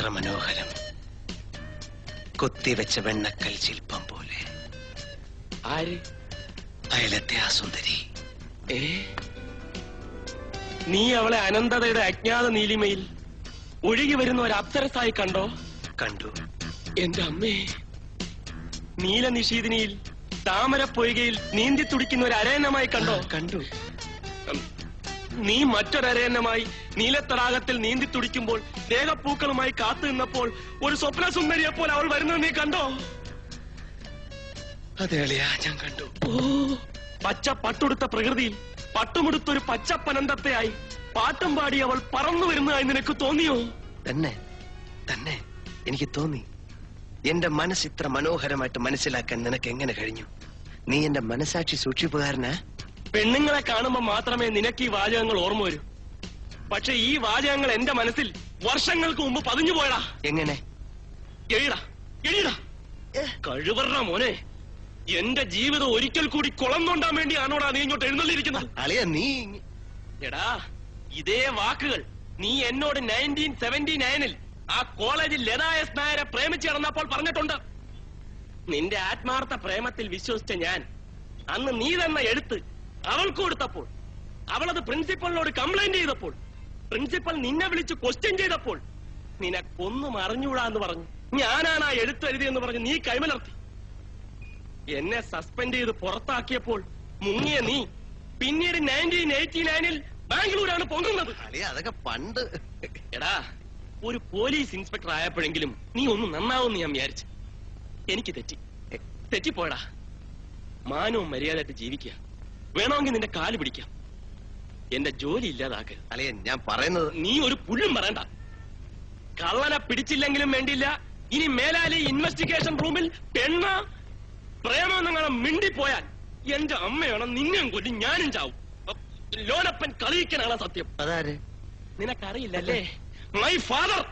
എത്ര മനോഹരം, കൊത്തിവെച്ച വെണ്ണക്കൽ ശില്പം പോലെ. ആര്? അയലത്തെ ആ സുന്ദരി. നീ അവളെ അനന്തതയുടെ അജ്ഞാത നീലിമയിൽ ഒഴുകി വരുന്ന ഒരു അപ്സരസായി കണ്ടോ? കണ്ടു. എന്റെ അമ്മേ, നീലനിഷീദിനിയിൽ താമരപ്പൊയ്കയിൽ നീന്തി തുടിക്കുന്ന ഒരു അരയന്നമായി കണ്ടോ? കണ്ടു. നീ മറ്റൊരരയന്നമായി നീലത്തടാകത്തിൽ നീന്തി തുടിക്കുമ്പോൾ ദേഹപ്പൂക്കളുമായി കാത്തു നിന്നപ്പോൾ ഒരു സ്വപ്ന സുന്ദരിയെ പോലെ അവൾ വരുന്നത് നീ കണ്ടോ? അതെ അളിയാ, ഞാൻ കണ്ടു. പച്ച പട്ടുടുത്ത പ്രകൃതിയിൽ പട്ടുമുടുത്തൊരു പച്ചപ്പനന്തത്തെയായി പാട്ടും പാടി അവൾ പറന്നു വരുന്നതായി നിനക്ക് തോന്നിയോ? തന്നെ തന്നെ എനിക്ക് തോന്നി. എന്റെ മനസ്സ് ഇത്ര മനോഹരമായിട്ട് മനസ്സിലാക്കാൻ നിനക്ക് എങ്ങനെ കഴിഞ്ഞു? നീ എന്റെ മനസാക്ഷി സൂക്ഷിപ്പുകാരനാ? പെണ്ണുങ്ങളെ കാണുമ്പോ മാത്രമേ നിനക്ക് ഈ വാചകങ്ങൾ ഓർമ്മ വരൂ. പക്ഷെ ഈ വാചകങ്ങൾ എന്റെ മനസ്സിൽ വർഷങ്ങൾക്ക് മുമ്പ് പതിഞ്ഞു പോയടാ. എങ്ങനെ? എഴുതാ എഴുതാ കഴിവറ മോനെ, എന്റെ ജീവിതം ഒരിക്കൽ കൂടി കുളം തോണ്ടാൻ വേണ്ടിയാണോടാ നീ ഇങ്ങോട്ട് എഴുന്നള്ളിയിരിക്കുന്നത്? അളിയ നീ എടാ, ഇതേ വാക്കുകൾ നീ എന്നോട് 1979-ൽ ആ കോളേജിൽ ലതാ എസ് നായരെ പ്രേമിച്ചു കിടന്നപ്പോൾ പറഞ്ഞിട്ടുണ്ട്. നിന്റെ ആത്മാർത്ഥ പ്രേമത്തിൽ വിശ്വസിച്ച ഞാൻ അന്ന് നീ തന്ന എഴുത്ത് അവൾക്ക് കൊടുത്തപ്പോൾ, അവളത് പ്രിൻസിപ്പലിനോട് കംപ്ലൈന്റ് ചെയ്തപ്പോൾ, പ്രിൻസിപ്പൽ നിന്നെ വിളിച്ച് ക്വസ്റ്റ്യൻ ചെയ്തപ്പോൾ നിനക്കൊന്നും അറിഞ്ഞൂടാന്ന് പറഞ്ഞു. ഞാനാണ് ആ എഴുത്ത് എഴുതിയെന്ന് പറഞ്ഞ് നീ കൈമലർത്തി. എന്നെ സസ്പെൻഡ് ചെയ്ത് പുറത്താക്കിയപ്പോൾ മുങ്ങിയ നീ പിന്നീട് 1989-ൽ ബാംഗ്ലൂരാണ് പൊങ്ങുന്നത്. അതൊക്കെ പണ്ട്. എടാ, ഒരു പോലീസ് ഇൻസ്പെക്ടർ ആയപ്പോഴെങ്കിലും നീ ഒന്ന് നന്നാവും ഞാൻ വിചാരിച്ചു. എനിക്ക് തെറ്റിപ്പോയടാ. മാനവും മര്യാദയായിട്ട് ജീവിക്കുക. വേണമെങ്കിൽ നിന്റെ കാല് പിടിക്കാം. എന്റെ ജോലി ഇല്ലാതാക്കുക. അളിയ, ഞാൻ പറയുന്നത് നീ ഒരു പുല്ലും പറയണ്ട. കള്ളനെ പിടിച്ചില്ലെങ്കിലും വേണ്ടിയില്ല, ഇനി മേലാലി ഇൻവെസ്റ്റിഗേഷൻ റൂമിൽ പെണ്ണ പ്രേമെന്നങ്ങനെ മിണ്ടിപ്പോയാൽ എന്റെ അമ്മയാണ് നിന്നെയും കൊല്ലി ഞാനും ചാവും. ലോനപ്പൻ കളിയിക്കാനാണ് സത്യം. അതാര്? നിനക്കറിയില്ലല്ലേ? My father.